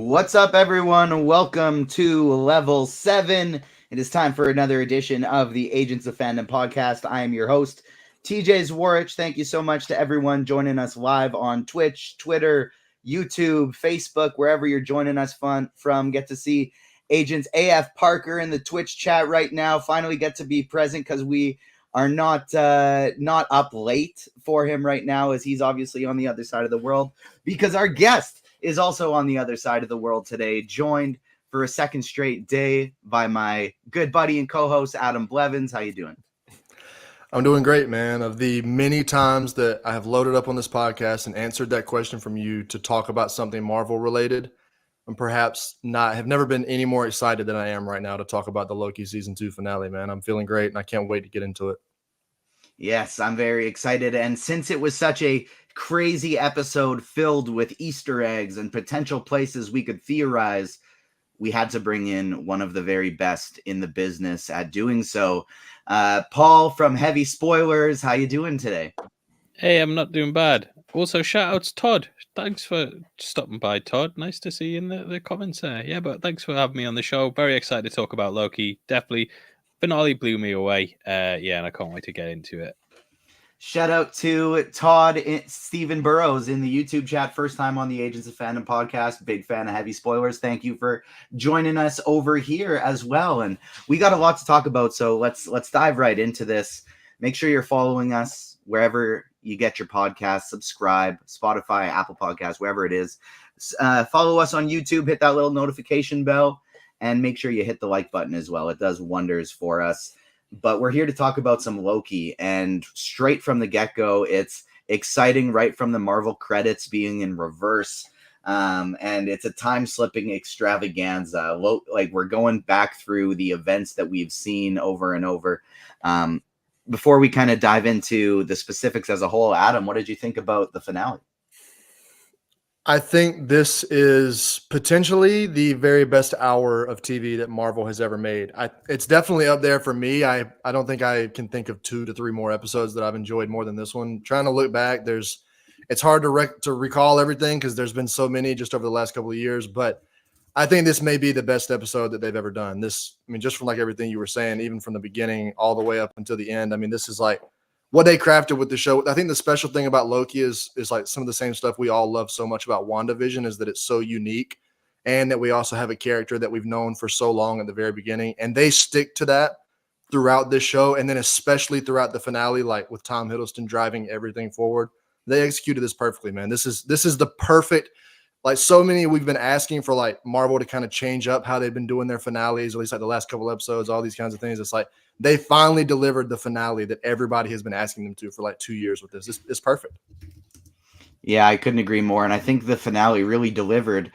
What's up, everyone? Welcome to Level 7. It is time for another edition of the Agents of Fandom podcast. I am your host, TJ Zwarich. Thank you so much to everyone joining us live on Twitch, Twitter, YouTube, Facebook, wherever you're joining us from. Get to see Agents AF Parker in the Twitch chat right now. Finally get to be present because we are not up late for him right now, as he's obviously on the other side of the world, because our guest is also on the other side of the world today, joined for a second straight day by my good buddy and co-host, Adam Blevins. How you doing? I'm doing great, man. Of the many times that I have loaded up on this podcast and answered that question from you to talk about something Marvel related, and perhaps not have never been any more excited than I am right now to talk about the Loki season 2 finale, man. I'm feeling great and I can't wait to get into it. Yes, I'm very excited. And since it was such a crazy episode filled with Easter eggs and potential places we could theorize, we had to bring in one of the very best in the business at doing so. Paul from Heavy Spoilers, how you doing today? Hey, I'm not doing bad. Also, shout out to Todd. Thanks for stopping by, Todd. Nice to see you in the comments there. Yeah, but thanks for having me on the show. Very excited to talk about Loki. Definitely, finale blew me away. And I can't wait to get into it. Shout out to Todd Stephen Burrows in the YouTube chat. First time on the Agents of Fandom podcast. Big fan of Heavy Spoilers. Thank you for joining us over here as well. And we got a lot to talk about, so let's dive right into this. Make sure you're following us wherever you get your podcast. Subscribe, Spotify, Apple Podcasts, wherever it is. Follow us on YouTube. Hit that little notification bell. And make sure you hit the like button as well. It does wonders for us. But we're here to talk about some Loki, and straight from the get-go, it's exciting right from the Marvel credits being in reverse, and it's a time-slipping extravaganza. Like, we're going back through the events that we've seen over and over. Before we kind of dive into the specifics as a whole, Adam, what did you think about the finale? I think this is potentially the very best hour of TV that Marvel has ever made. It's definitely up there for me. I don't think I can think of 2 to 3 more episodes that I've enjoyed more than this one. Trying to look back, it's hard to recall everything because there's been so many just over the last couple of years. But I think this may be the best episode that they've ever done. Just from like everything you were saying, even from the beginning all the way up until the end. I mean, this is like what they crafted with the show. I think the special thing about Loki is like some of the same stuff we all love so much about WandaVision, is that it's so unique, and that we also have a character that we've known for so long at the very beginning, and they stick to that throughout this show, and then especially throughout the finale, like with Tom Hiddleston driving everything forward. They executed this perfectly, man. This is the perfect, like, so many we've been asking for, like, Marvel to kind of change up how they've been doing their finales, at least like the last couple episodes, all these kinds of things. It's like they finally delivered the finale that everybody has been asking them to for like 2 years with this. It's perfect. Yeah, I couldn't agree more. And I think the finale really delivered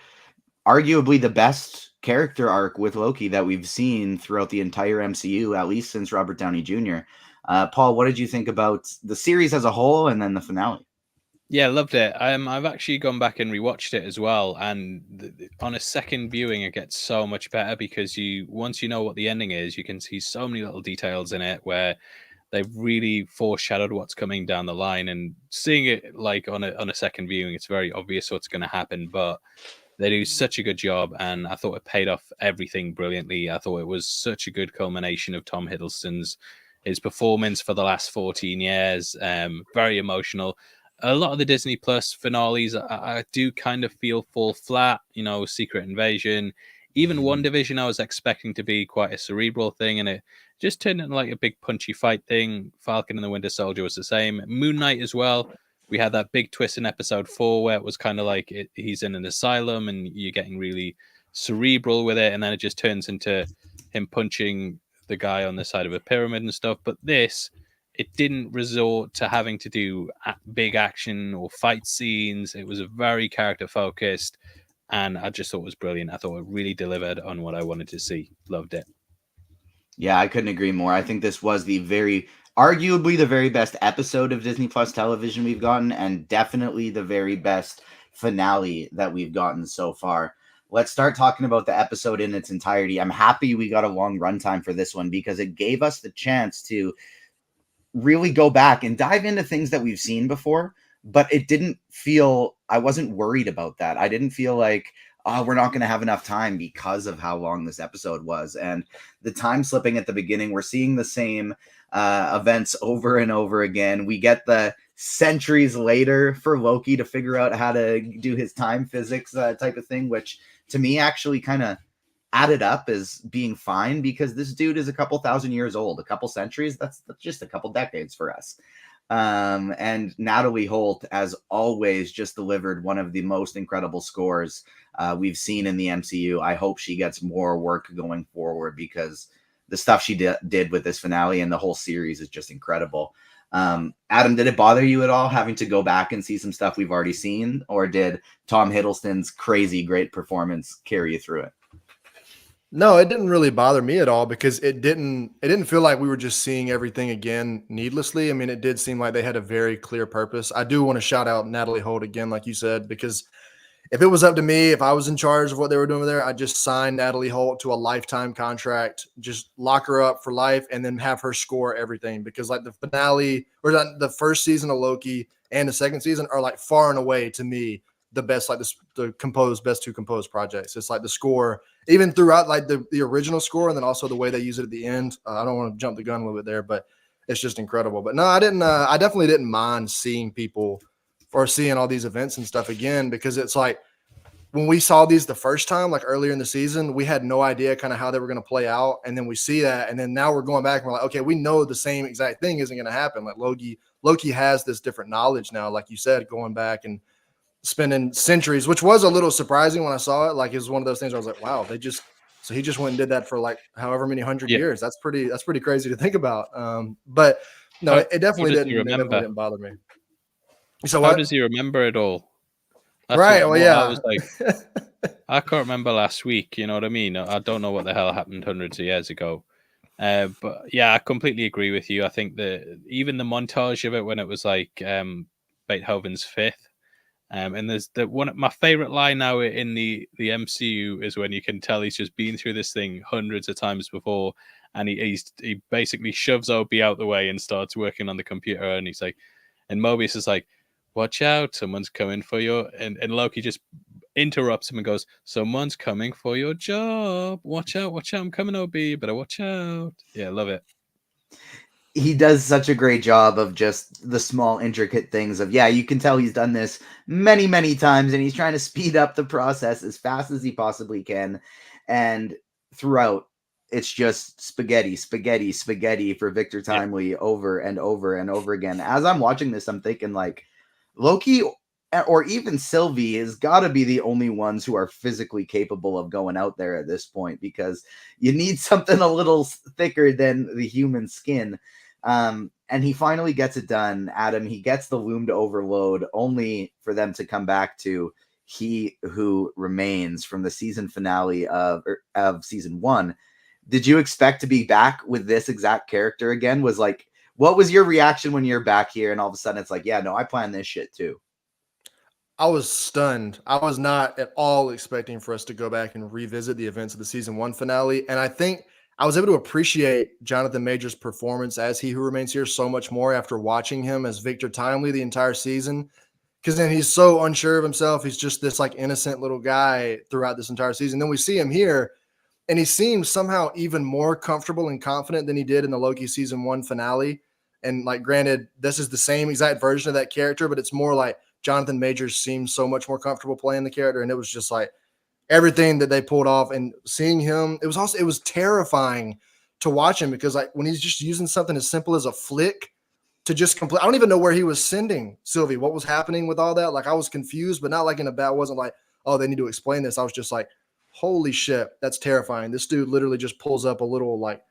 arguably the best character arc with Loki that we've seen throughout the entire MCU, at least since Robert Downey Jr. Paul, what did you think about the series as a whole and then the finale? Yeah, loved it. I've actually gone back and rewatched it as well, and on a second viewing, it gets so much better because once you know what the ending is, you can see so many little details in it where they've really foreshadowed what's coming down the line. And seeing it like on a second viewing, it's very obvious what's going to happen, but they do such a good job, and I thought it paid off everything brilliantly. I thought it was such a good culmination of Tom Hiddleston's his performance for the last 14 years. Very emotional. A lot of the Disney Plus finales, I do kind of feel fall flat. Secret Invasion, even WandaVision, I was expecting to be quite a cerebral thing, and it just turned into like a big punchy fight thing. Falcon and the Winter Soldier was the same. Moon Knight as well. We had that big twist in episode 4 where it was kind of like he's in an asylum and you're getting really cerebral with it, and then it just turns into him punching the guy on the side of a pyramid and stuff. But it didn't resort to having to do big action or fight scenes. It was a very character focused, and I just thought it was brilliant. I thought it really delivered on what I wanted to see. Loved it. Yeah, I couldn't agree more. I think this was arguably the very best episode of Disney Plus television we've gotten, and definitely the very best finale that we've gotten so far. Let's start talking about the episode in its entirety. I'm happy we got a long runtime for this one because it gave us the chance to really go back and dive into things that we've seen before, but it didn't feel, I wasn't worried about that. I didn't feel like oh, we're not going to have enough time because of how long this episode was. And the time slipping at the beginning, we're seeing the same events over and over again. We get the centuries later for Loki to figure out how to do his time physics type of thing, which to me actually kind of added up as being fine, because this dude is a couple thousand years old. A couple centuries, that's just a couple decades for us. And Natalie Holt, as always, just delivered one of the most incredible scores we've seen in the MCU. I hope she gets more work going forward, because the stuff she did with this finale and the whole series is just incredible. Adam, did it bother you at all having to go back and see some stuff we've already seen, or did Tom Hiddleston's crazy great performance carry you through it? No, it didn't really bother me at all, because it didn't feel like we were just seeing everything again needlessly. I mean, it did seem like they had a very clear purpose. I do want to shout out Natalie Holt again, like you said, because if it was up to me, if I was in charge of what they were doing there, I'd just sign Natalie Holt to a lifetime contract, just lock her up for life, and then have her score everything. Because like the finale or the first season of Loki and the second season are like far and away to me the best, like the best two composed projects. It's like the score, even throughout like the original score, and then also the way they use it at the end. I don't want to jump the gun a little bit there, but it's just incredible. But no, I didn't. I definitely didn't mind seeing people or seeing all these events and stuff again, because it's like when we saw these the first time, like earlier in the season, we had no idea kind of how they were going to play out, and then we see that, and then now we're going back and we're like, okay, we know the same exact thing isn't going to happen. Like Loki has this different knowledge now, like you said, going back and spending centuries, which was a little surprising when I saw it. Like it was one of those things where I was like, wow, so he just went and did that for like however many hundred years. That's pretty crazy to think about. But no, it definitely didn't bother me. So how does he remember it all? That's right. Well, yeah. I was like, I can't remember last week. You know what I mean? I don't know what the hell happened hundreds of years ago. But yeah, I completely agree with you. I think that even the montage of it when it was like Beethoven's Fifth, and there's one of my favorite line now in the MCU is when you can tell he's just been through this thing hundreds of times before, and he basically shoves Obi out the way and starts working on the computer, and he's like, and Mobius is like, watch out, someone's coming for you, and Loki just interrupts him and goes, someone's coming for your job, watch out, I'm coming, Obi, better watch out. Yeah, love it. He does such a great job of just the small intricate things of, yeah, you can tell he's done this many, many times, and he's trying to speed up the process as fast as he possibly can. And throughout, it's just spaghetti for Victor Timely over and over and over again. As I'm watching this, I'm thinking like Loki or even Sylvie has got to be the only ones who are physically capable of going out there at this point, because you need something a little thicker than the human skin. And he finally gets it done, Adam. He gets the loom to overload, only for them to come back to He Who Remains from the season finale of season 1. Did you expect to be back with this exact character again? What was your reaction when you're back here and all of a sudden it's like, yeah, no, I planned this shit too? I was stunned. I was not at all expecting for us to go back and revisit the events of the season 1 finale. And I think I was able to appreciate Jonathan Majors' performance as He Who Remains here so much more after watching him as Victor Timely the entire season. Because then he's so unsure of himself. He's just this like innocent little guy throughout this entire season. Then we see him here, and he seems somehow even more comfortable and confident than he did in the Loki season 1 finale. And like, granted, this is the same exact version of that character, but it's more like Jonathan Majors seems so much more comfortable playing the character. And it was just like everything that they pulled off, and seeing him, it was terrifying to watch him, because like when he's just using something as simple as a flick to just complete, I don't even know where he was sending Sylvie, what was happening with all that. Like I was confused, but not like in a bad, wasn't like, oh, they need to explain this. I was just like, holy shit, that's terrifying. This dude literally just pulls up a little like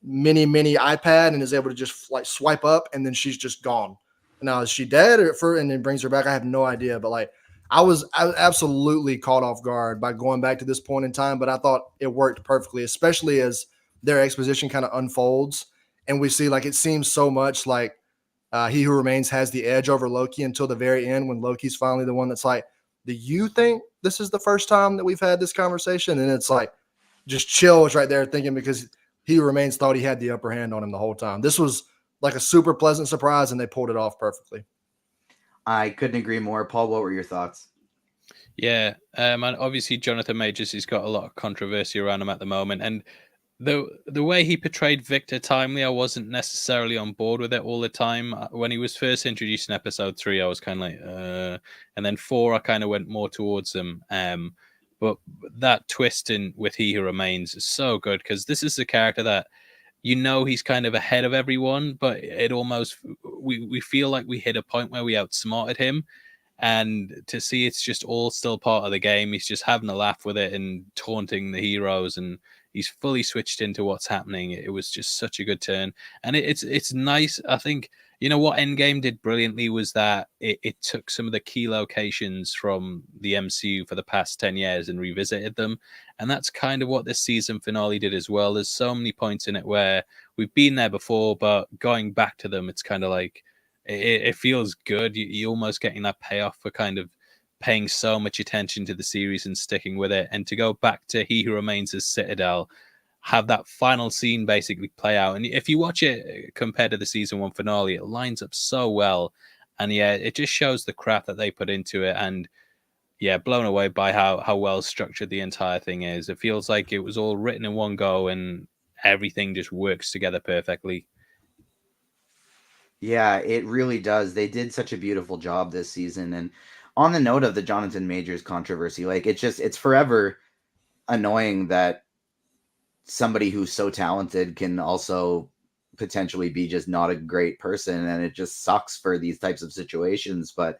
mini iPad and is able to just like swipe up, and then she's just gone. Now, is she dead and then brings her back? I have no idea. But like, I was absolutely caught off guard by going back to this point in time, but I thought it worked perfectly, especially as their exposition kind of unfolds. And we see, like, it seems so much like He Who Remains has the edge over Loki until the very end, when Loki's finally the one that's like, do you think this is the first time that we've had this conversation? And it's like, just chills right there thinking, because He Who Remains thought he had the upper hand on him the whole time. This was like a super pleasant surprise, and they pulled it off perfectly. I couldn't agree more. Paul, what were your thoughts? Yeah, and obviously Jonathan Majors has got a lot of controversy around him at the moment, and the way he portrayed Victor Timely, I wasn't necessarily on board with it all the time. When he was first introduced in episode 3, I was kind of like, and then 4, I kind of went more towards him. But that twist in with He Who Remains is so good because this is a character that he's kind of ahead of everyone, but it almost we feel like we hit a point where we outsmarted him, and to see it's just all still part of the game. He's just having a laugh with it and taunting the heroes, and he's fully switched into what's happening. It was just such a good turn, and it's nice. I think what Endgame did brilliantly was that it took some of the key locations from the MCU for the past 10 years and revisited them, and that's kind of what this season finale did as well. There's so many points in it where we've been there before, but going back to them, it's kind of like it feels good. You're almost getting that payoff for kind of paying so much attention to the series and sticking with it. And to go back to He Who Remains as Citadel, have that final scene basically play out. And if you watch it compared to the season 1 finale, it lines up so well. And yeah, it just shows the craft that they put into it. And yeah, blown away by how well structured the entire thing is. It feels like it was all written in one go and everything just works together perfectly. Yeah, it really does. They did such a beautiful job this season. And on the note of the Jonathan Majors controversy, like it's forever annoying that somebody who's so talented can also potentially be just not a great person, and it just sucks for these types of situations. But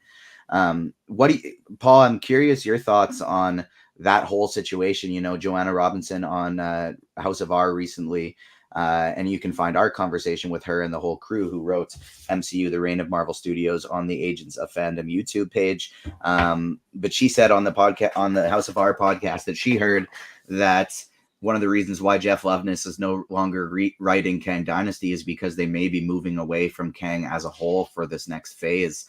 what do you, Paul, I'm curious your thoughts on that whole situation. Joanna Robinson on House of R recently, and you can find our conversation with her and the whole crew who wrote MCU: The Reign of Marvel Studios on the Agents of Fandom YouTube page. But she said on the podcast, on the House of R podcast, that she heard that one of the reasons why Jeff Loveness is no longer writing Kang Dynasty is because they may be moving away from Kang as a whole for this next phase.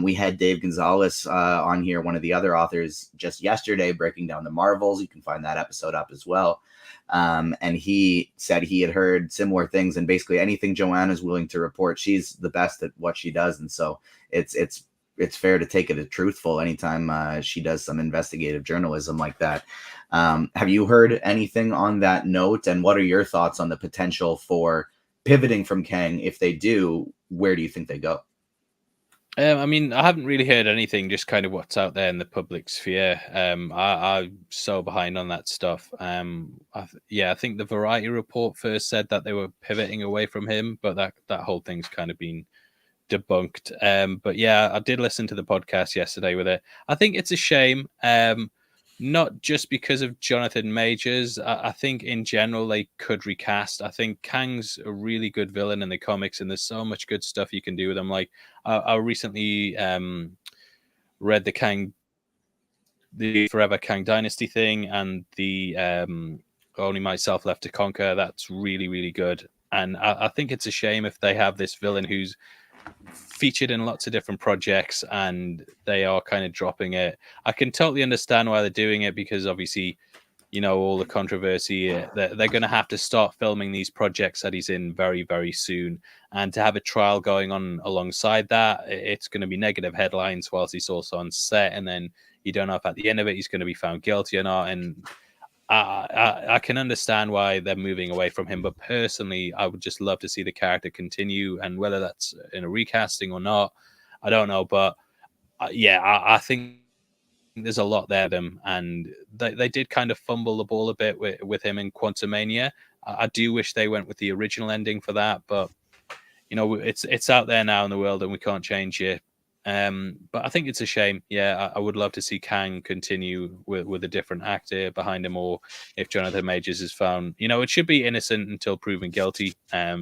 We had Dave Gonzalez on here, one of the other authors, just yesterday, breaking down the Marvels. You can find that episode up as well. And he said he had heard similar things, and basically anything Joanna's willing to report, she's the best at what she does. And so it's fair to take it as truthful anytime she does some investigative journalism like that. Have you heard anything on that note? And what are your thoughts on the potential for pivoting from Kang? If they do, where do you think they go? I mean, I haven't really heard anything, just kind of what's out there in the public sphere. I'm so behind on that stuff. I think the Variety Report first said that they were pivoting away from him, but that whole thing's kind of been debunked. But yeah, I did listen to the podcast yesterday with it. I think it's a shame. Not just because of Jonathan Majors. I think in general they could recast. I think Kang's a really good villain in the comics, and there's so much good stuff you can do with him. Like I recently read the Forever Kang Dynasty thing, and the Only Myself Left to Conquer. That's really, really good. And I think it's a shame if they have this villain who's featured in lots of different projects and they are kind of dropping it. I can totally understand why they're doing it, because obviously, all the controversy, they're going to have to start filming these projects that he's in very, very soon. And to have a trial going on alongside that, it's going to be negative headlines whilst he's also on set. And then you don't know if at the end of it, he's going to be found guilty or not. And I can understand why they're moving away from him, but personally, I would just love to see the character continue, and whether that's in a recasting or not, I don't know. But I think there's a lot there them, and they did kind of fumble the ball a bit with him in Quantumania. I do wish they went with the original ending for that, but it's out there now in the world, and we can't change it. But I think it's a shame. Yeah, I would love to see Kang continue with a different actor behind him, or if Jonathan Majors is found, it should be innocent until proven guilty.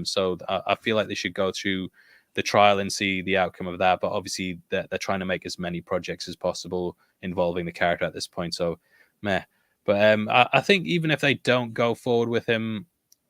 So I feel like they should go through the trial and see the outcome of that. But obviously, they're trying to make as many projects as possible involving the character at this point. So, meh. But I think even if they don't go forward with him,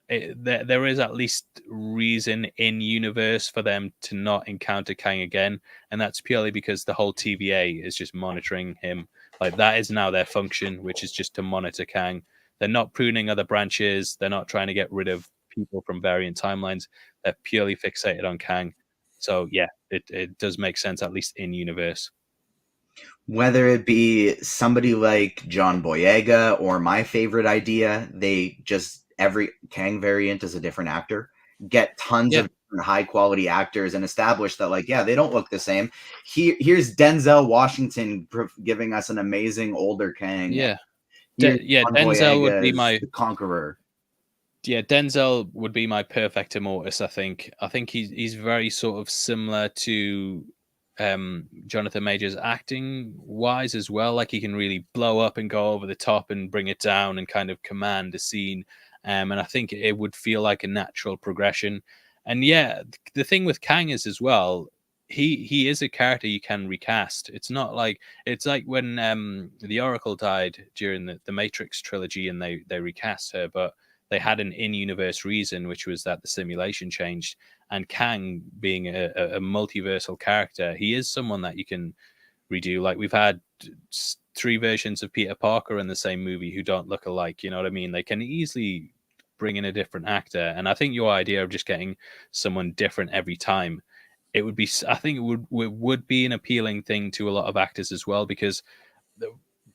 there is at least reason in universe for them to not encounter Kang again, and that's purely because the whole TVA is just monitoring him. Like, that is now their function, which is just to monitor Kang. They're not pruning other branches. They're not trying to get rid of people from variant timelines. They're purely fixated on Kang. So yeah, it does make sense, at least in universe. Whether it be somebody like John Boyega or my favorite idea, they just every Kang variant is a different actor. Get tons Yeah, of high quality actors and establish that, like, yeah, they don't look the same. Here's Denzel Washington giving us an amazing older Kang. yeah, Here's yeah. John Denzel would Boyega be as my the Conqueror. Denzel would be my perfect Immortus. I think he's very sort of similar to Jonathan Majors acting wise as well. Like he can really blow up and go over the top and bring it down and kind of command a scene. And I think it would feel like a natural progression. And yeah, the thing with Kang is as well. He is a character you can recast. It's like when the Oracle died during the Matrix trilogy and they recast her, but they had an in-universe reason, which was that the simulation changed. And Kang, being a multiversal character, he is someone that you can redo. Like we've had three versions of Peter Parker in the same movie who don't look alike. You know what I mean? They can easily bring in a different actor. And I think your idea of just getting someone different every time, it would be. I think it would be an appealing thing to a lot of actors as well because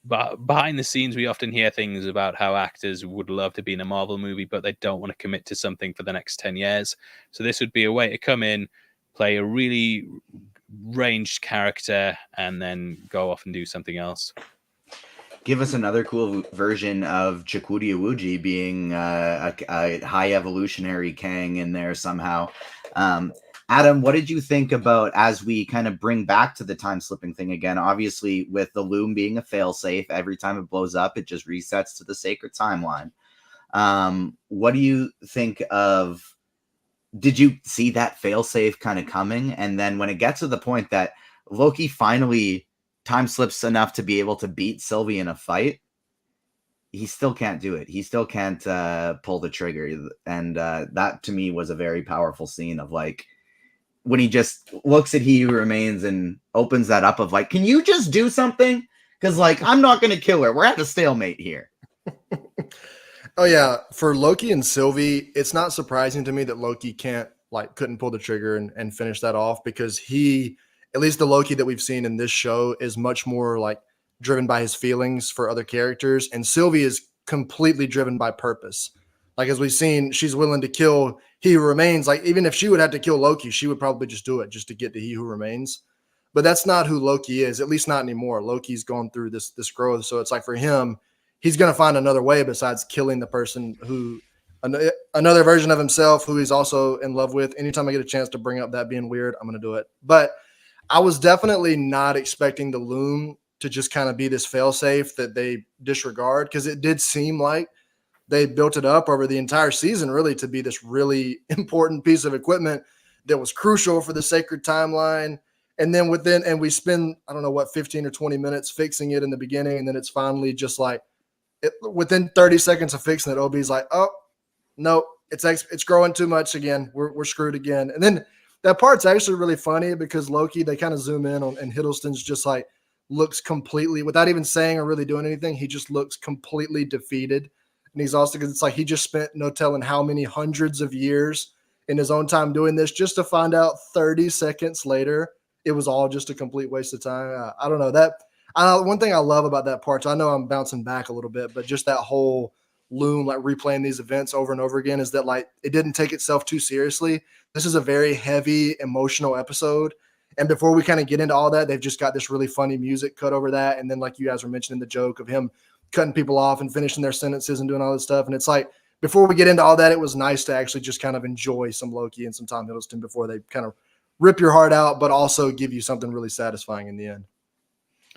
but behind the scenes, we often hear things about how actors would love to be in a Marvel movie, but they don't want to commit to something for the next 10 years. So this would be a way to come in, play a really ranged character, and then go off and do something else. Give us another cool version of Chakudi Iwuji being a high evolutionary Kang in there somehow. Adam, what did you think about as we kind of bring back to the time slipping thing again? Obviously, with the loom being a failsafe, every time it blows up, it just resets to the sacred timeline. What do you think of? Did you see that failsafe kind of coming? And then when it gets to the point that Loki finally time slips enough to be able to beat Sylvie in a fight, he still can't do it. He still can't pull the trigger. And that to me was a very powerful scene of like when he just looks at He Who Remains and opens that up of like, can you just do something? Because like I'm not gonna kill her. We're at a stalemate here. Oh yeah, for Loki and Sylvie, it's not surprising to me that Loki couldn't pull the trigger and finish that off because he, at least the Loki that we've seen in this show, is much more like driven by his feelings for other characters, and Sylvie is completely driven by purpose. Like as we've seen, she's willing to kill He Who Remains. Like even if she would have to kill Loki, she would probably just do it just to get to He Who Remains. But that's not who Loki is, at least not anymore. Loki's gone through this growth, so it's like for him, he's going to find another way besides killing the person who another version of himself who he's also in love with. Anytime I get a chance to bring up that being weird, I'm going to do it. But I was definitely not expecting the loom to just kind of be this failsafe that they disregard because it did seem like they built it up over the entire season really to be this really important piece of equipment that was crucial for the sacred timeline. And then and we spend, I don't know what, 15 or 20 minutes fixing it in the beginning. And then it's finally just like, within 30 seconds of fixing it, Obi's like, oh, no, it's growing too much again. We're screwed again. And then that part's actually really funny because Loki, they kind of zoom in on, and Hiddleston's just like looks completely, without even saying or really doing anything, he just looks completely defeated. And he's also, because it's like he just spent no telling how many hundreds of years in his own time doing this just to find out 30 seconds later it was all just a complete waste of time. I don't know that. One thing I love about that part, so I know I'm bouncing back a little bit, but just that whole loom, like replaying these events over and over again, is that like it didn't take itself too seriously. This is a very heavy, emotional episode. And before we kind of get into all that, they've just got this really funny music cut over that. And then, like you guys were mentioning, the joke of him cutting people off and finishing their sentences and doing all this stuff. And it's like, before we get into all that, it was nice to actually just kind of enjoy some Loki and some Tom Hiddleston before they kind of rip your heart out, but also give you something really satisfying in the end.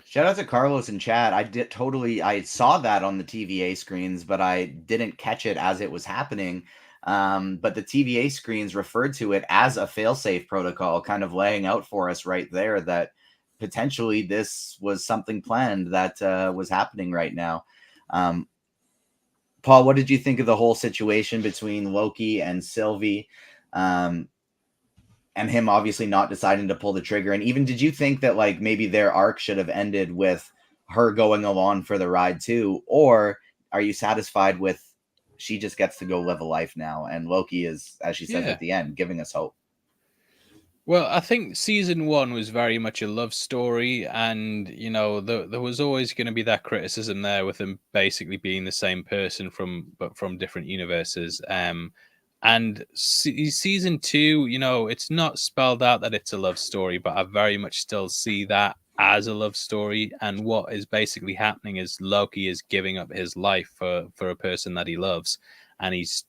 Shout out to Carlos in chat. I saw that on the TVA screens, but I didn't catch it as it was happening. But the TVA screens referred to it as a failsafe protocol, kind of laying out for us right there that potentially this was something planned that was happening right now. Paul, what did you think of the whole situation between Loki and Sylvie? And him obviously not deciding to pull the trigger. And even did you think that like maybe their arc should have ended with her going along for the ride too? Or are you satisfied with she just gets to go live a life now and Loki is, as she says at the end, giving us hope? Well, I think season one was very much a love story, and there was always going to be that criticism there with them basically being the same person but from different universes. And season two, it's not spelled out that it's a love story, but I very much still see that as a love story. And what is basically happening is Loki is giving up his life for a person that he loves, and he's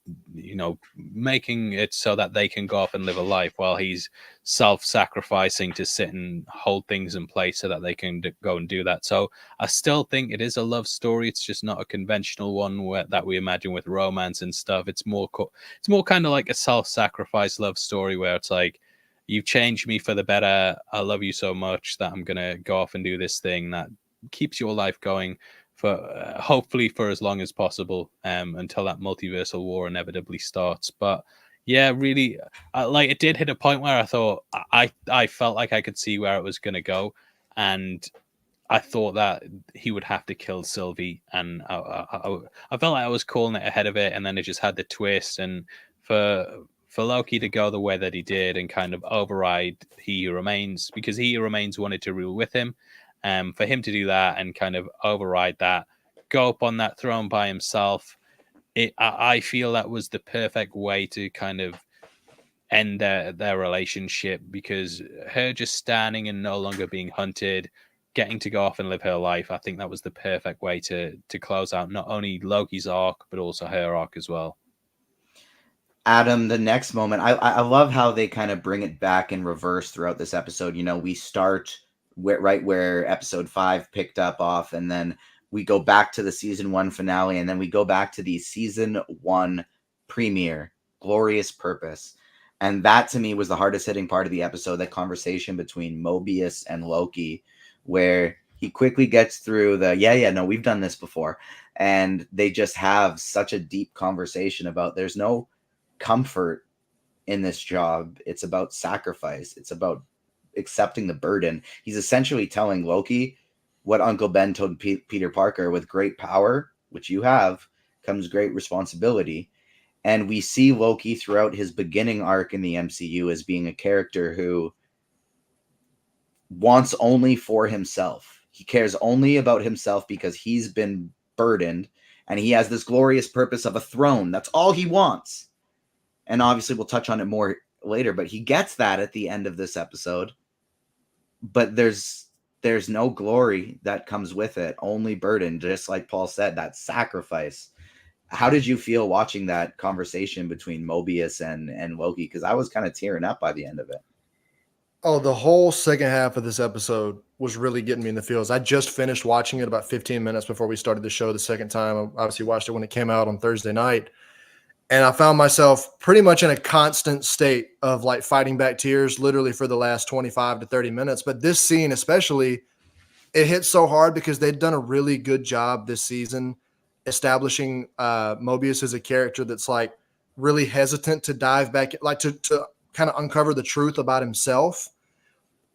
making it so that they can go off and live a life while he's self-sacrificing to sit and hold things in place so that they can go and do that. So I still think it is a love story. It's just not a conventional one that we imagine with romance and stuff. It's more kind of like a self-sacrifice love story where it's like, you've changed me for the better. I love you so much that I'm gonna go off and do this thing that keeps your life going for hopefully for as long as possible, until that multiversal war inevitably starts. But yeah, really, like, it did hit a point where I thought I felt like I could see where it was going to go, and I thought that he would have to kill Sylvie, and I felt like I was calling it ahead of it, and then it just had the twist. And for Loki to go the way that he did and kind of override He Who Remains, because He Who Remains wanted to rule with him, for him to do that and kind of override that, go up on that throne by himself, I feel that was the perfect way to kind of end their relationship, because her just standing and no longer being hunted, getting to go off and live her life, I think that was the perfect way to close out not only Loki's arc but also her arc as well. Adam, the next moment, I love how they kind of bring it back in reverse throughout this episode. We start right where episode 5 picked up off, and then we go back to the season 1 finale, and then we go back to the season 1 premiere, Glorious Purpose. And that to me was the hardest hitting part of the episode, that conversation between Mobius and Loki, where he quickly gets through no, we've done this before. And they just have such a deep conversation about there's no comfort in this job. It's about sacrifice. It's about accepting the burden. He's essentially telling Loki what Uncle Ben told Peter Parker: with great power, which you have, comes great responsibility. And we see Loki throughout his beginning arc in the MCU as being a character who wants only for himself. He cares only about himself because he's been burdened, and he has this glorious purpose of a throne. That's all he wants. And obviously we'll touch on it more later, but he gets that at the end of this episode. But there's no glory that comes with it, only burden, just like Paul said, that sacrifice. How did you feel watching that conversation between Mobius and Loki? Because I was kind of tearing up by the end of it. Oh, the whole second half of this episode was really getting me in the feels. I just finished watching it about 15 minutes before we started the show the second time. I obviously watched it when it came out on Thursday night. And I found myself pretty much in a constant state of like fighting back tears literally for the last 25 to 30 minutes. But this scene especially, it hit so hard because they'd done a really good job this season establishing Mobius as a character that's like really hesitant to dive back, like to kind of uncover the truth about himself.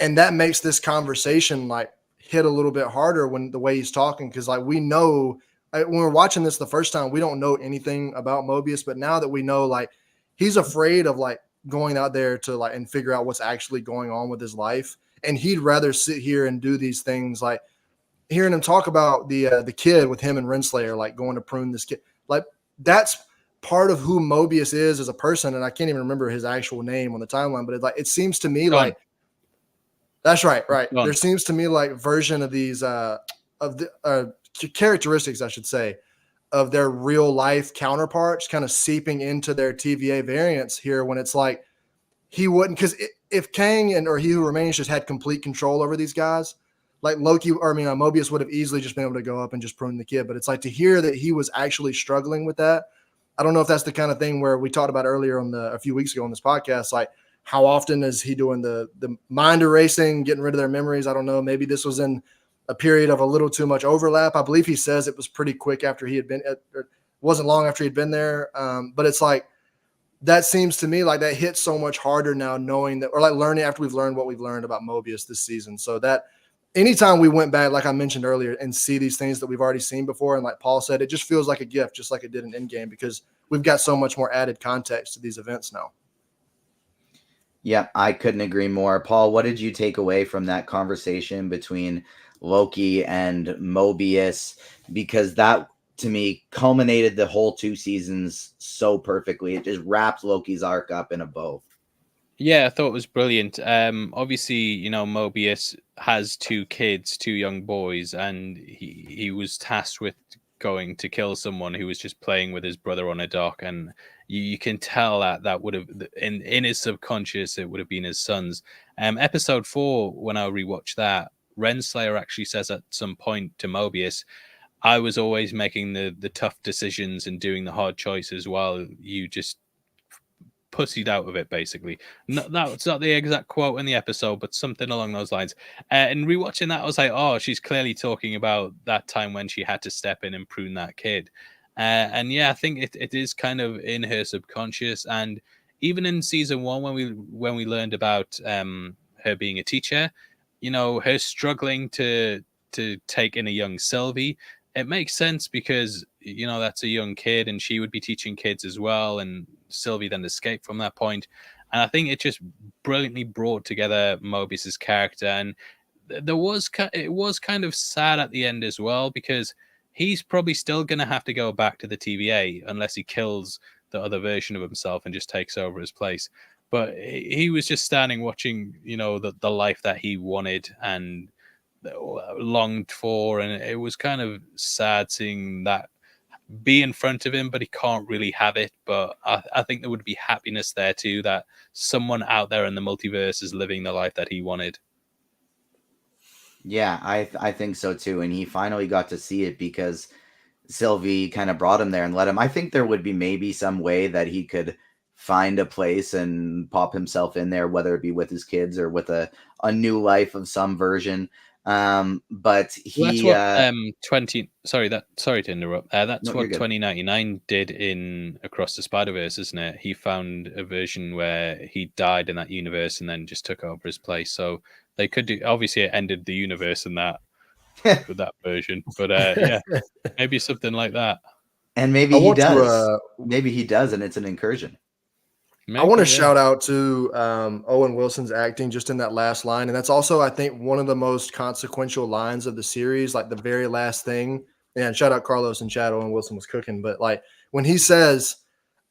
And that makes this conversation like hit a little bit harder when the way he's talking. Cause like we know when we're watching this the first time, we don't know anything about Mobius, but now that we know, like he's afraid of like going out there to like, and figure out what's actually going on with his life. And he'd rather sit here and do these things, like hearing him talk about the kid with him and Renslayer, like going to prune this kid. Like that's part of who Mobius is as a person. And I can't even remember his actual name on the timeline, but it seems to me like, that's right. There seems to me like version of these of the characteristics, I should say, of their real life counterparts kind of seeping into their TVA variants here, when it's like he wouldn't, because if Kang or He Who Remains just had complete control over these guys, like Mobius would have easily just been able to go up and just prune the kid. But it's like to hear that he was actually struggling with that. I don't know if that's the kind of thing where we talked about earlier a few weeks ago on this podcast, like how often is he doing the mind erasing, getting rid of their memories? I don't know. Maybe this was in a period of a little too much overlap. I believe he says it was pretty quick after he had been, or wasn't long after he'd been there. But it's like, that seems to me like that hits so much harder now, knowing that, or like learning after we've learned what we've learned about Mobius this season. So that anytime we went back, like I mentioned earlier, and see these things that we've already seen before, and like Paul said, it just feels like a gift, just like it did in Endgame, because we've got so much more added context to these events now. Yeah, I couldn't agree more. Paul, what did you take away from that conversation between Loki and Mobius? Because that, to me, culminated the whole 2 seasons so perfectly. It just wrapped Loki's arc up in a bow. Yeah, I thought it was brilliant. Obviously, Mobius has two kids, two young boys, and he was tasked with going to kill someone who was just playing with his brother on a dock, and you can tell that would have in his subconscious it would have been his son's. Episode 4, when I rewatched that, Renslayer actually says at some point to Mobius, "I was always making the tough decisions and doing the hard choices, while you just pussied out of it," basically. No, that's not the exact quote in the episode, but something along those lines. And rewatching that, I was like, oh, she's clearly talking about that time when she had to step in and prune that kid. And yeah, I think it is kind of in her subconscious. And even in season 1, when we learned about her being a teacher, her struggling to take in a young Sylvie, it makes sense because that's a young kid and she would be teaching kids as well, and Sylvie then escaped from that point. And I think it just brilliantly brought together Mobius's character. And it was kind of sad at the end as well, because he's probably still going to have to go back to the TVA unless he kills the other version of himself and just takes over his place. But he was just standing watching, the life that he wanted and longed for, and it was kind of sad seeing that be in front of him, but he can't really have it. But I think there would be happiness there too, that someone out there in the multiverse is living the life that he wanted. Yeah, I think so too. And he finally got to see it because Sylvie kind of brought him there and let him. I think there would be maybe some way that he could find a place and pop himself in there, whether it be with his kids or with a new life of some version. But Well, that's he, what 20 sorry to interrupt. That's no, you're what good. 2099 did in Across the Spider-Verse, isn't it? He found a version where he died in that universe and then just took over his place. So they could do, obviously it ended the universe in that with that version. But yeah, maybe something like that. And I maybe he want does. to Maybe he does, and it's an incursion. I want to Maybe, yeah. shout out to Owen Wilson's acting just in that last line. And that's also, I think, one of the most consequential lines of the series, like the very last thing. And shout out Carlos and Chad. Owen Wilson was cooking. But like when he says,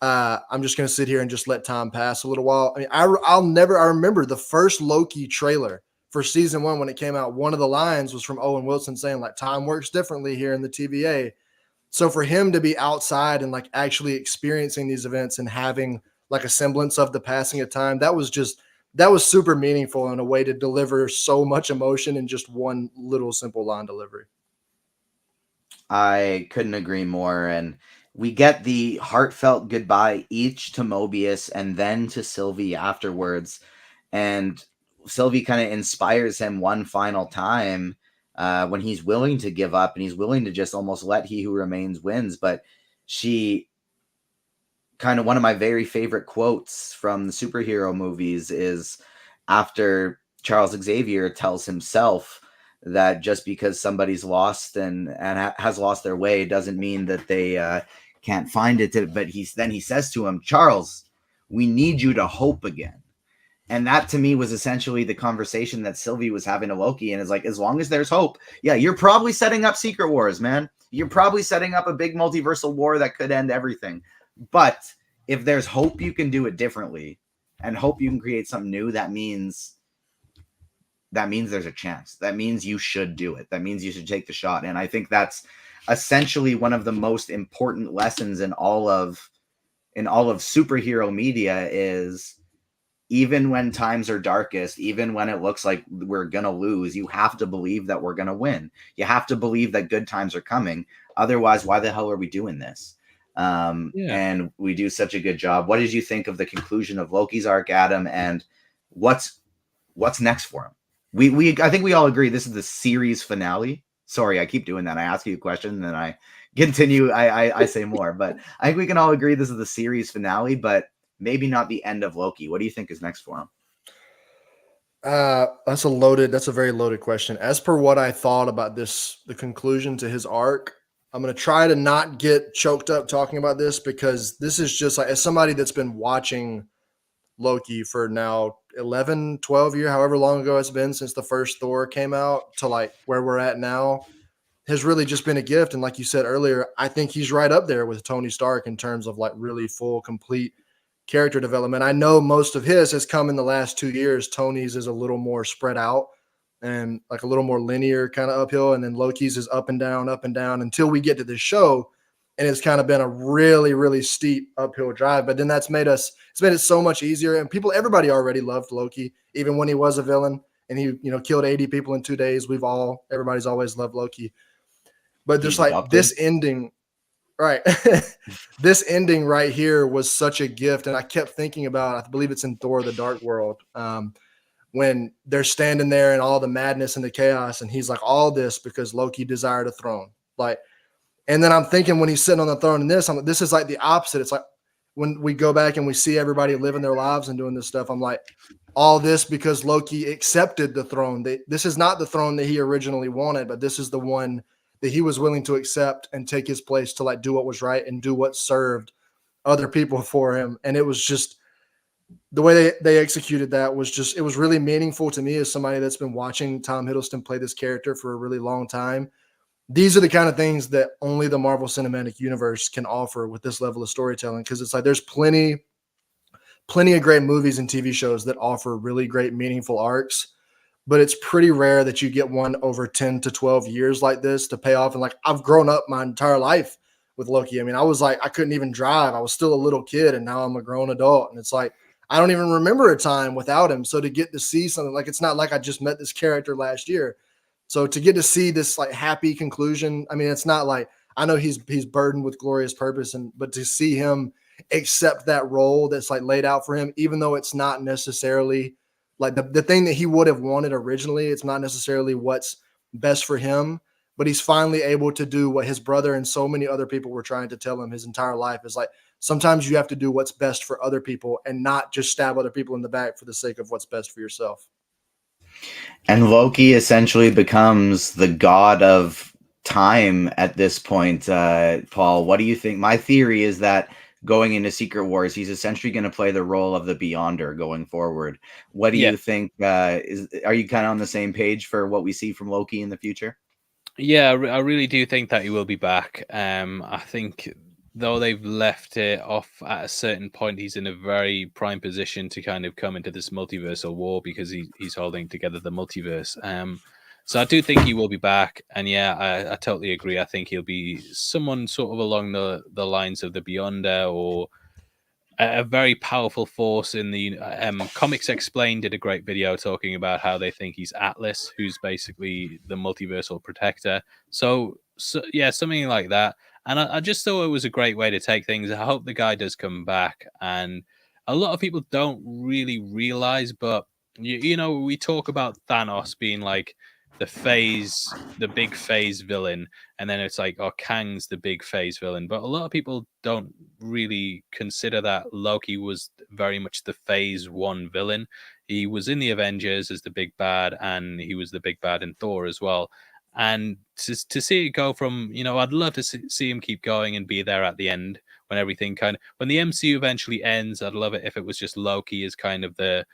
I'm just going to sit here and just let time pass a little while. I mean, I remember the first Loki trailer for season 1 when it came out. One of the lines was from Owen Wilson saying, like, time works differently here in the TVA. So for him to be outside and like actually experiencing these events and having like a semblance of the passing of time, that was super meaningful in a way to deliver so much emotion in just one little simple line delivery. I couldn't agree more. And we get the heartfelt goodbye each to Mobius and then to Sylvie afterwards. And Sylvie kind of inspires him one final time when he's willing to give up and he's willing to just almost let he who remains wins. But she kind of, one of my very favorite quotes from the superhero movies is after Charles Xavier tells himself that just because somebody's lost and has lost their way doesn't mean that they can't find it. But he says to him, Charles, we need you to hope again. And that to me was essentially the conversation that Sylvie was having to Loki. And it's like, as long as there's hope, yeah, you're probably setting up Secret Wars, man. You're probably setting up a big multiversal war that could end everything. But if there's hope, you can do it differently, and hope you can create something new. That means there's a chance. That means you should do it. That means you should take the shot. And I think that's essentially one of the most important lessons in all of superhero media is, even when times are darkest, even when it looks like we're going to lose, you have to believe that we're going to win. You have to believe that good times are coming. Otherwise, why the hell are we doing this? And we do such a good job. What did you think of the conclusion of Loki's arc, Adam, and what's next for him? I think we all agree this is the series finale. Sorry, I keep doing that. I ask you a question and then I continue. I say more, but I think we can all agree this is the series finale, but maybe not the end of Loki. What do you think is next for him? That's a very loaded question. As per what I thought about the conclusion to his arc, I'm going to try to not get choked up talking about this because this is just like, as somebody that's been watching Loki for now 11, 12 years, however long ago it's been since the first Thor came out to like where we're at now has really just been a gift. And like you said earlier, I think he's right up there with Tony Stark in terms of like really full, complete character development. I know most of his has come in the last 2 years. Tony's is a little more spread out and like a little more linear kind of uphill. And then Loki's is up and down until we get to this show. And it's kind of been a really, really steep uphill drive. But then it's made it so much easier. And everybody already loved Loki, even when he was a villain and he, killed 80 people in 2 days. Everybody's always loved Loki. But just like this ending, right? This ending right here was such a gift. And I kept thinking about, I believe it's in Thor, the Dark World, when they're standing there and all the madness and the chaos. And he's like, all this because Loki desired a throne. Like, and then I'm thinking when he's sitting on the throne in this, this is like the opposite. It's like when we go back and we see everybody living their lives and doing this stuff, I'm like, all this because Loki accepted the throne. This is not the throne that he originally wanted, but this is the one that he was willing to accept and take his place to like do what was right and do what served other people for him. And it was just the way they executed that it was really meaningful to me as somebody that's been watching Tom Hiddleston play this character for a really long time. These are the kind of things that only the Marvel Cinematic Universe can offer with this level of storytelling. Because it's like there's plenty of great movies and TV shows that offer really great, meaningful arcs, but it's pretty rare that you get one over 10 to 12 years like this to pay off. And like I've grown up my entire life with Loki. I mean, I was like, I couldn't even drive. I was still a little kid, and now I'm a grown adult. And it's like I don't even remember a time without him. So to get to see something like it's not like I just met this character last year. So to get to see this like happy conclusion, I mean, it's not like I know he's burdened with glorious purpose, but to see him accept that role that's like laid out for him, even though it's not necessarily like the thing that he would have wanted originally, it's not necessarily what's best for him, but he's finally able to do what his brother and so many other people were trying to tell him his entire life is like, sometimes you have to do what's best for other people and not just stab other people in the back for the sake of what's best for yourself. And Loki essentially becomes the god of time at this point. Paul, what do you think? My theory is that going into Secret Wars, he's essentially going to play the role of the Beyonder going forward. What do you think? Are you kind of on the same page for what we see from Loki in the future? Yeah, I really do think that he will be back. I think though they've left it off at a certain point, he's in a very prime position to kind of come into this multiversal war because he's holding together the multiverse. So I do think he will be back, and yeah, I totally agree. I think he'll be someone sort of along the lines of the Beyonder, or a very powerful force in the Comics Explained did a great video talking about how they think he's Atlas, who's basically the multiversal protector. So yeah, something like that. And I just thought it was a great way to take things. I hope the guy does come back. And a lot of people don't really realize, but you know, we talk about Thanos being like the big phase villain, and then it's like, oh, Kang's the big phase villain. But a lot of people don't really consider that Loki was very much the phase one villain. He was in the Avengers as the big bad, and he was the big bad in Thor as well. And to see it go from, you know, I'd love to see him keep going and be there at the end when everything when the MCU eventually ends. I'd love it if it was just Loki as kind of the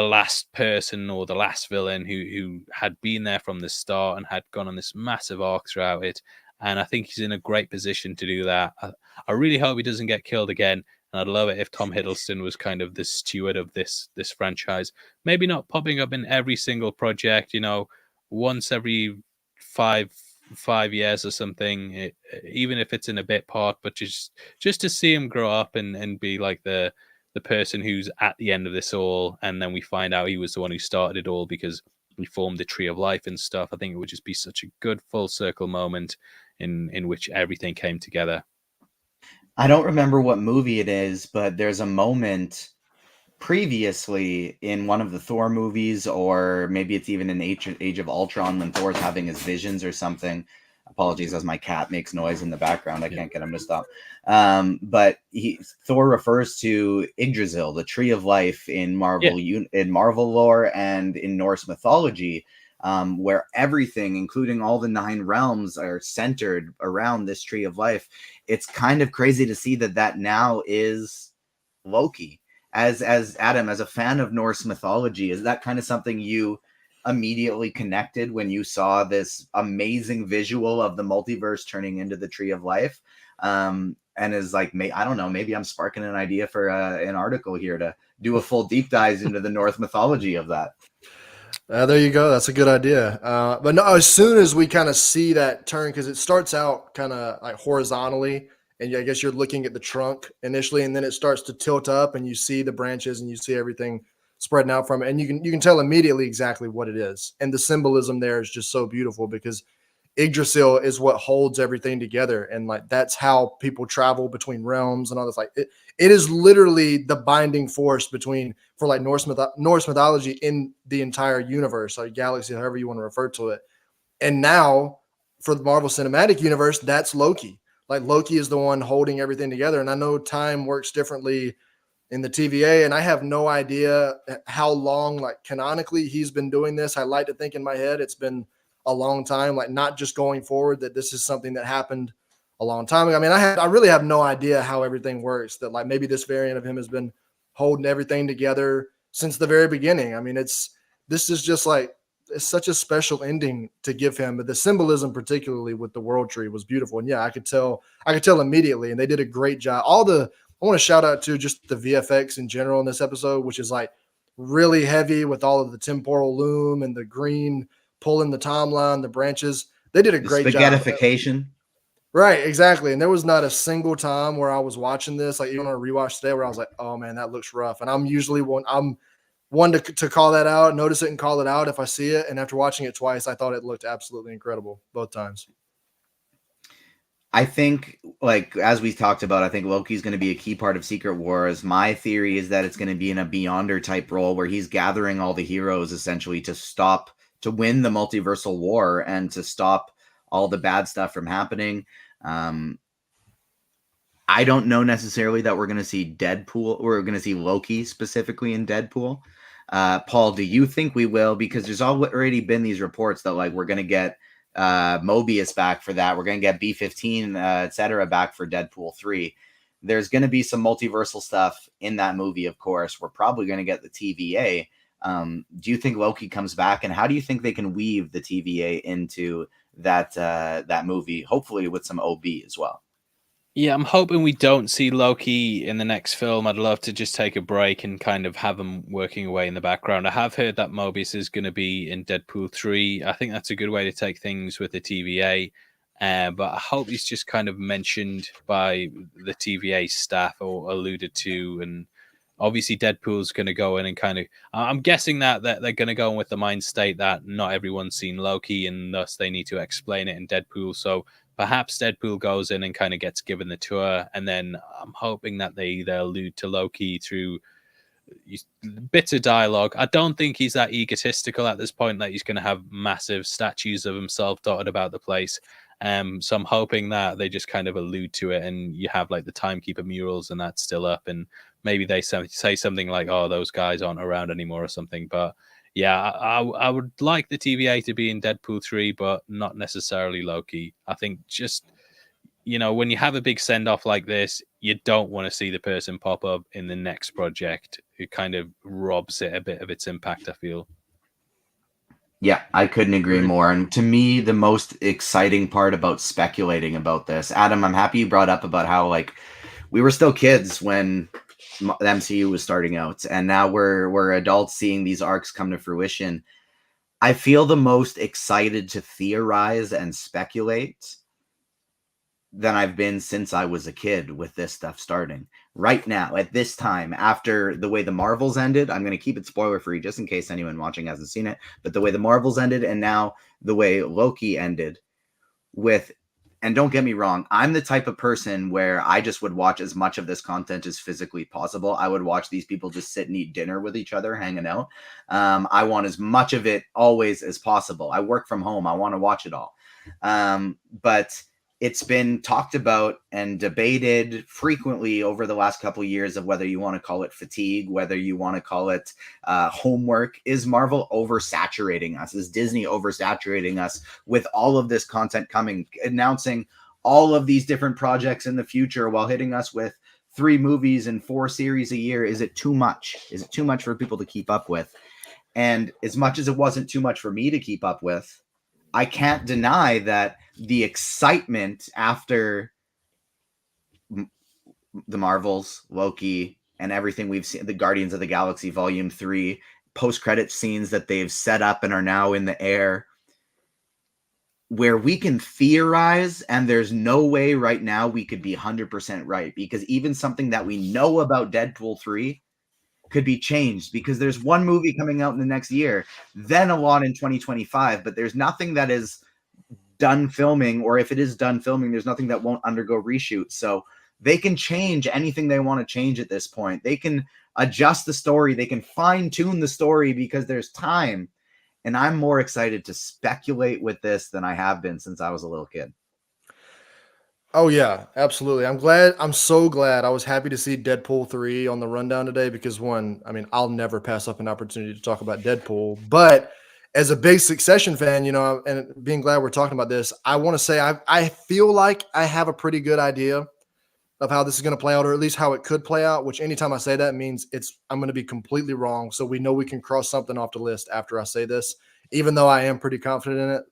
last person or the last villain who had been there from the start and had gone on this massive arc throughout it. And I think he's in a great position to do that. I really hope he doesn't get killed again. And I'd love it if Tom Hiddleston was kind of the steward of this franchise. Maybe not popping up in every single project, you know, once every five years or something, even if it's in a bit part, but just to see him grow up and be like the person who's at the end of this all, and then we find out he was the one who started it all because we formed the Tree of Life and stuff. I think it would just be such a good full circle moment in which everything came together. I don't remember what movie it is, but there's a moment previously in one of the Thor movies, or maybe it's even in Age of Ultron when Thor's having his visions or something. Apologies as my cat makes noise in the background. I can't get him to stop. But Thor refers to Yggdrasil, the Tree of Life in Marvel in Marvel lore and in Norse mythology, where everything, including all the 9 realms, are centered around this Tree of Life. It's kind of crazy to see that now is Loki. as Adam, as a fan of Norse mythology, is that kind of something you immediately connected when you saw this amazing visual of the multiverse turning into the Tree of Life? And is like, I don't know, maybe I'm sparking an idea for an article here to do a full deep dive into the Norse mythology of that. There you go. That's a good idea. But no, as soon as we kind of see that turn, because it starts out kind of like horizontally, and I guess you're looking at the trunk initially, and then it starts to tilt up, and you see the branches, and you see everything spreading out from it, and you can tell immediately exactly what it is, and the symbolism there is just so beautiful because Yggdrasil is what holds everything together, and like that's how people travel between realms and all this. Like it is literally the binding force between for like Norse mythology in the entire universe, like galaxy, however you want to refer to it. And now for the Marvel Cinematic Universe, that's Loki. Like Loki is the one holding everything together. And I know time works differently in the TVA, and I have no idea how long, like canonically, he's been doing this. I like to think in my head it's been a long time, like not just going forward, that this is something that happened a long time ago. I mean, I really have no idea how everything works, that like maybe this variant of him has been holding everything together since the very beginning. I mean, this is just like, it's such a special ending to give him, but the symbolism, particularly with the world tree, was beautiful. And yeah, I could tell immediately, and they did a great job. I want to shout out to just the VFX in general in this episode, which is like really heavy with all of the temporal loom and the green pulling the timeline, the branches. They did a great job. Spaghettification. Right, exactly. And there was not a single time where I was watching this, like even on a rewatch today, where I was like, oh man, that looks rough. And I'm one to call that out, notice it and call it out if I see it. And after watching it twice, I thought it looked absolutely incredible both times. I think, like, as we talked about, I think Loki's going to be a key part of Secret Wars. My theory is that it's going to be in a Beyonder type role where he's gathering all the heroes essentially to win the multiversal war and to stop all the bad stuff from happening. I don't know necessarily that we're going to see Deadpool, or we're going to see Loki specifically in Deadpool. Paul, do you think we will? Because there's already been these reports that like we're going to get Mobius back for that. We're going to get B-15, etc. back for Deadpool 3. There's going to be some multiversal stuff in that movie, of course. We're probably going to get the TVA. Do you think Loki comes back, and how do you think they can weave the TVA into that movie, hopefully with some OB as well? Yeah, I'm hoping we don't see Loki in the next film. I'd love to just take a break and kind of have him working away in the background. I have heard that Mobius is going to be in Deadpool 3. I think that's a good way to take things with the TVA. But I hope he's just kind of mentioned by the TVA staff or alluded to. And obviously Deadpool's going to go in and kind of, I'm guessing that they're going to go in with the mind state that not everyone's seen Loki and thus they need to explain it in Deadpool. So perhaps Deadpool goes in and kind of gets given the tour, and then I'm hoping that they either allude to Loki through bits of dialogue. I don't think he's that egotistical at this point that he's going to have massive statues of himself dotted about the place. So I'm hoping that they just kind of allude to it, and you have like the Timekeeper murals, and that's still up, and maybe they say something like, "Oh, those guys aren't around anymore" or something. But yeah, I would like the TVA to be in Deadpool 3, but not necessarily Loki. I think just, when you have a big send-off like this, you don't want to see the person pop up in the next project. It kind of robs it a bit of its impact, I feel. Yeah, I couldn't agree more. And to me, the most exciting part about speculating about this, Adam, I'm happy you brought up about how like we were still kids when the MCU was starting out, and now we're adults seeing these arcs come to fruition. I feel the most excited to theorize and speculate than I've been since I was a kid with this stuff starting. Right now, at this time, after the way the Marvels ended, I'm going to keep it spoiler free just in case anyone watching hasn't seen it, but the way the Marvels ended and now the way Loki ended with, and don't get me wrong, I'm the type of person where I just would watch as much of this content as physically possible. I would watch these people just sit and eat dinner with each other, hanging out. I want as much of it always as possible. I work from home. I want to watch it all. But it's been talked about and debated frequently over the last couple of years of whether you want to call it fatigue, whether you want to call it homework. Is Marvel oversaturating us? Is Disney oversaturating us with all of this content coming, announcing all of these different projects in the future while hitting us with 3 movies and 4 series a year, is it too much? Is it too much for people to keep up with? And as much as it wasn't too much for me to keep up with, I can't deny that the excitement after the Marvels, Loki, and everything we've seen, the Guardians of the Galaxy Volume 3, post-credit scenes that they've set up and are now in the air, where we can theorize, and there's no way right now we could be 100% right, because even something that we know about Deadpool 3 could be changed, because there's one movie coming out in the next year, then a lot in 2025, but there's nothing that is done filming, or if it is done filming, there's nothing that won't undergo reshoot. So they can change anything they want to change at this point. They can adjust the story. They can fine tune the story because there's time. And I'm more excited to speculate with this than I have been since I was a little kid. Oh yeah, absolutely. I'm so glad. I was happy to see Deadpool 3 on the rundown today because one, I mean, I'll never pass up an opportunity to talk about Deadpool, but as a big Succession fan, you know, and being glad we're talking about this, I want to say I feel like I have a pretty good idea of how this is going to play out, or at least how it could play out, which anytime I say that means I'm going to be completely wrong. So we know we can cross something off the list after I say this, even though I am pretty confident in it.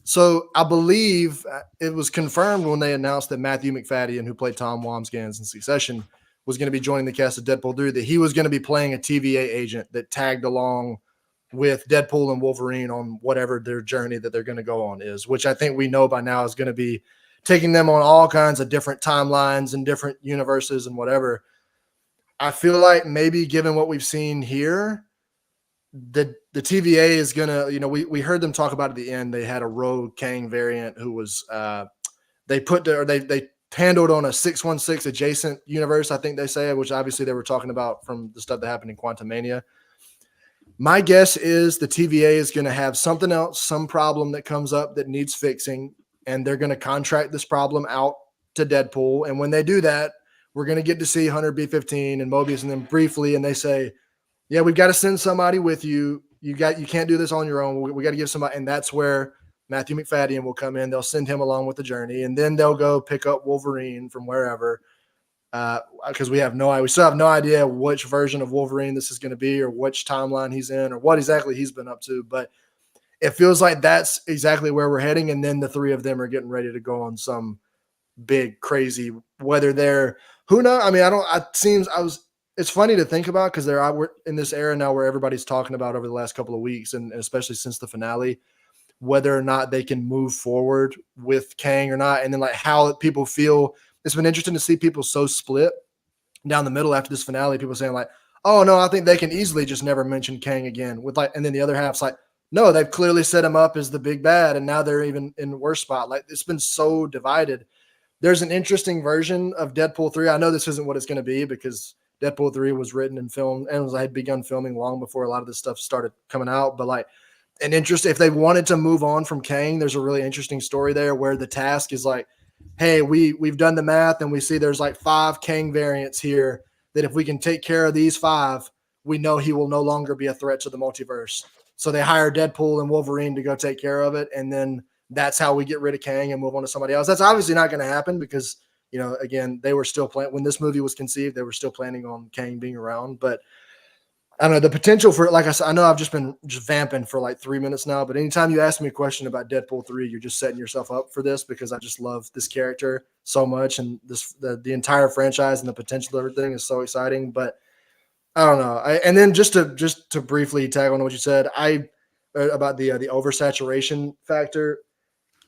So I believe it was confirmed when they announced that Matthew McFadden, who played Tom Wambsgans in Succession, was going to be joining the cast of Deadpool 3, that he was going to be playing a TVA agent that tagged along with Deadpool and Wolverine on whatever their journey that they're going to go on is, which I think we know by now is going to be taking them on all kinds of different timelines and different universes and whatever. I feel like maybe given what we've seen here, the TVA is gonna, you know, we heard them talk about at the end. They had a rogue Kang variant who was they handled on a 616 adjacent universe, I think they say, which obviously they were talking about from the stuff that happened in Quantumania. My guess is the TVA is going to have something else, some problem that comes up that needs fixing, and they're going to contract this problem out to Deadpool. And when they do that, we're going to get to see Hunter B-15 and Mobius and them briefly, and they say, yeah, we've got to send somebody with you. You can't do this on your own. We got to give somebody, and that's where Matthew McFadden will come in. They'll send him along with the journey, and then they'll go pick up Wolverine from wherever. Because we still have no idea which version of Wolverine this is going to be, or which timeline he's in, or what exactly he's been up to. But it feels like that's exactly where we're heading. And then the 3 of them are getting ready to go on some big, crazy, whether they're, who knows? I mean, it's funny to think about because we're in this era now where everybody's talking about over the last couple of weeks, and especially since the finale, whether or not they can move forward with Kang or not. And then like how people feel. It's been interesting to see people so split down the middle after this finale. People saying like, oh no, I think they can easily just never mention Kang again and then the other half's like, no, they've clearly set him up as the big bad. And now they're even in a worse spot. Like it's been so divided. There's an interesting version of Deadpool 3. I know this isn't what it's going to be because Deadpool 3 was written and filmed and had begun filming long before a lot of this stuff started coming out. But like if they wanted to move on from Kang, there's a really interesting story there where the task is like, hey, we've done the math and we see there's like 5 Kang variants here that if we can take care of these 5, we know he will no longer be a threat to the multiverse. So they hire Deadpool and Wolverine to go take care of it. And then that's how we get rid of Kang and move on to somebody else. That's obviously not going to happen because, you know, again, they were still planning when this movie was conceived, they were still planning on Kang being around. But I don't know, the potential for it, like I said, I know I've just been vamping for like 3 minutes now, but anytime you ask me a question about Deadpool 3, you're just setting yourself up for this because I just love this character so much, and the entire franchise and the potential of everything is so exciting. But I don't know. And then just to briefly tag on what you said, about the oversaturation factor.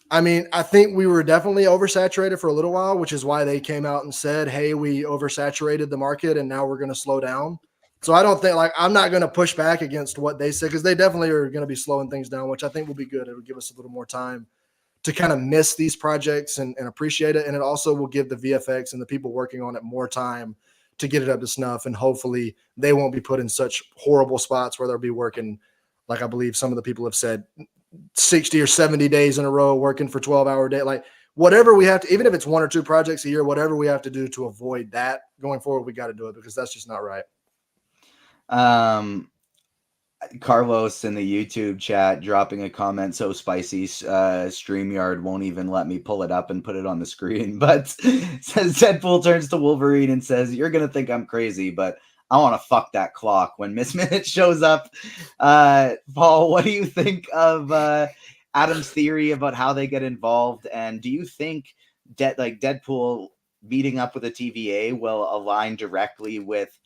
I mean, I think we were definitely oversaturated for a little while, which is why they came out and said, hey, we oversaturated the market and now we're going to slow down. So I don't think I'm not going to push back against what they said because they definitely are going to be slowing things down, which I think will be good. It will give us a little more time to kind of miss these projects and appreciate it. And it also will give the VFX and the people working on it more time to get it up to snuff. And hopefully they won't be put in such horrible spots where they'll be working, like I believe some of the people have said, 60 or 70 days in a row working for 12-hour day. Like whatever we have to, even if it's 1 or 2 projects a year, whatever we have to do to avoid that going forward, we got to do it because that's just not right. Carlos in the YouTube chat dropping a comment so spicy, StreamYard won't even let me pull it up and put it on the screen. But says Deadpool turns to Wolverine and says, "You're gonna think I'm crazy, but I want to fuck that clock." When Miss Minute shows up, Paul, what do you think of Adam's theory about how they get involved? And do you think Deadpool meeting up with a TVA will align directly with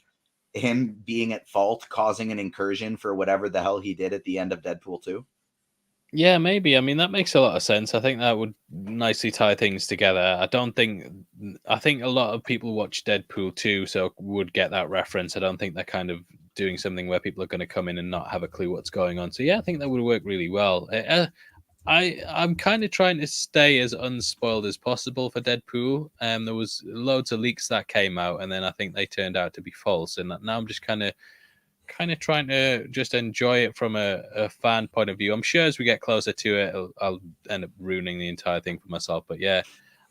him being at fault, causing an incursion for whatever the hell he did at the end of Deadpool 2? Yeah, maybe. I mean, that makes a lot of sense. I think that would nicely tie things together. I think a lot of people watch Deadpool 2, so would get that reference. I don't think they're kind of doing something where people are going to come in and not have a clue what's going on. So yeah, I think that would work really well. I'm kind of trying to stay as unspoiled as possible for Deadpool. There was loads of leaks that came out, and then I think they turned out to be false. And now I'm just kind of trying to just enjoy it from a fan point of view. I'm sure as we get closer to it, I'll end up ruining the entire thing for myself. But yeah,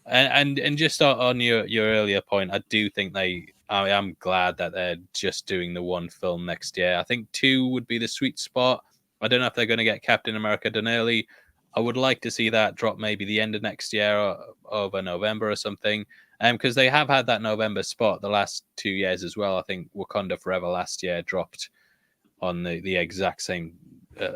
and just on your earlier point, I do think I am glad that they're just doing the one film next year. I think 2 would be the sweet spot. I don't know if they're going to get Captain America done early. I would like to see that drop maybe the end of next year or over November or something. Because they have had that November spot the last 2 years as well. I think Wakanda Forever last year dropped on the exact same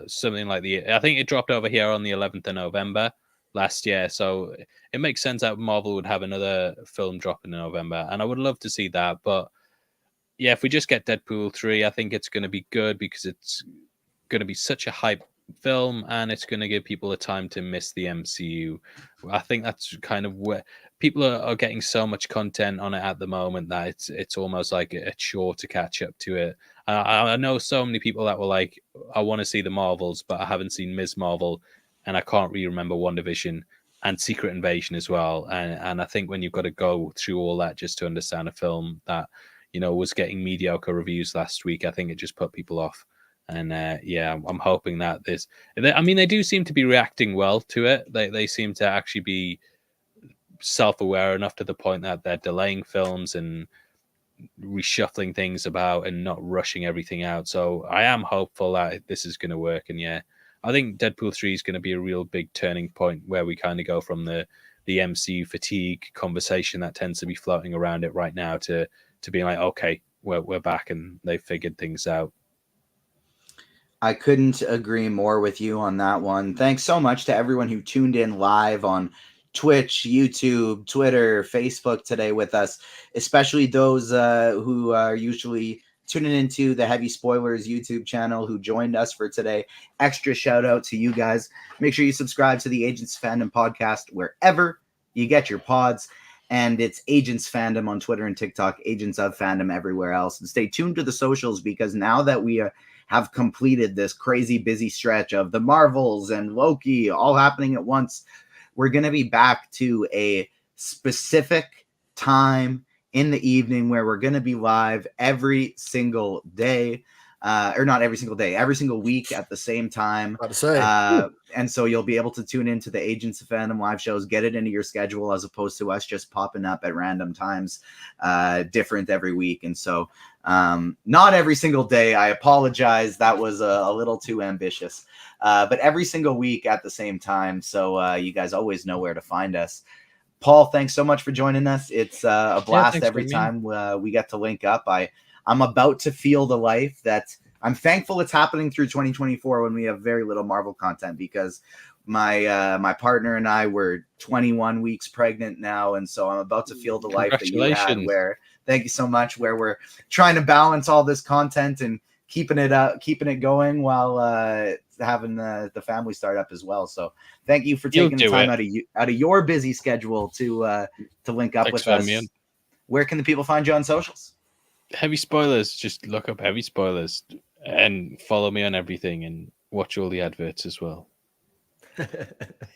something like I think it dropped over here on the 11th of November last year. So it makes sense that Marvel would have another film drop in November, and I would love to see that. But yeah, if we just get Deadpool 3, I think it's going to be good because it's going to be such a hype film and it's going to give people a time to miss the MCU. I think that's kind of where people are getting so much content on it at the moment that it's almost like a chore to catch up to it. I know so many people that were like, I want to see the Marvels, but I haven't seen Ms. Marvel and I can't really remember WandaVision and Secret Invasion as well. And I think when you've got to go through all that just to understand a film that, was getting mediocre reviews last week, I think it just put people off. And yeah, I'm hoping that they do seem to be reacting well to it. They seem to actually be self-aware enough to the point that they're delaying films and reshuffling things about and not rushing everything out. So I am hopeful that this is going to work. And yeah, I think Deadpool 3 is going to be a real big turning point where we kind of go from the MCU fatigue conversation that tends to be floating around it right now to being like, okay, we're back and they've figured things out. I couldn't agree more with you on that one. Thanks so much to everyone who tuned in live on Twitch, YouTube, Twitter, Facebook today with us, especially those who are usually tuning into the Heavy Spoilers YouTube channel who joined us for today. Extra shout out to you guys. Make sure you subscribe to the Agents of Fandom podcast wherever you get your pods. And it's Agents Fandom on Twitter and TikTok, Agents of Fandom everywhere else. And stay tuned to the socials because now that we have completed this crazy busy stretch of the Marvels and Loki all happening at once, we're going to be back to a specific time in the evening where we're going to be live every single day. Or not every single day, every single week at the same time. And so you'll be able to tune into the Agents of Fandom live shows, get it into your schedule as opposed to us just popping up at random times, different every week. And so not every single day. I apologize. That was a little too ambitious, but every single week at the same time. So you guys always know where to find us. Paul, thanks so much for joining us. It's a blast every time we get to link up. I'm about to feel the life that I'm thankful it's happening through 2024 when we have very little Marvel content because my partner and I were 21 weeks pregnant now. And so I'm about to feel the life that you had where, thank you so much, where we're trying to balance all this content and keeping it going while having the family start up as well. So thank you for taking the time out of your busy schedule to link up with us. Where can the people find you on socials? Heavy Spoilers. Just look up Heavy Spoilers and follow me on everything and watch all the adverts as well.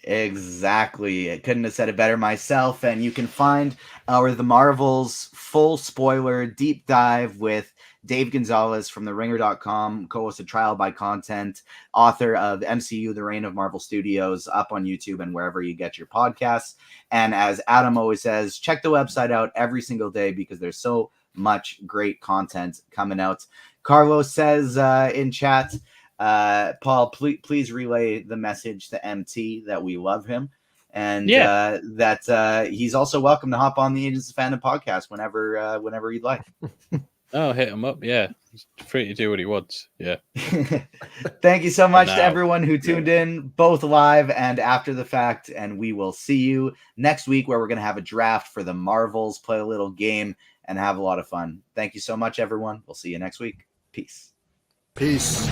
Exactly. I couldn't have said it better myself. And you can find our The Marvels full spoiler deep dive with Dave Gonzalez from TheRinger.com, co-host of Trial by Content, author of MCU, The Reign of Marvel Studios, up on YouTube and wherever you get your podcasts. And as Adam always says, check the website out every single day because there's so much great content coming out. Carlos says in chat, Paul, please relay the message to MT that we love him, and that he's also welcome to hop on the Agents of Fandom podcast whenever he'd like. Oh, hit him up. Yeah, he's free to do what he wants. Yeah. Thank you so much to everyone who tuned in, both live and after the fact. And we will see you next week, where we're going to have a draft for the Marvels, play a little game, and have a lot of fun. Thank you so much, everyone. We'll see you next week. Peace. Peace.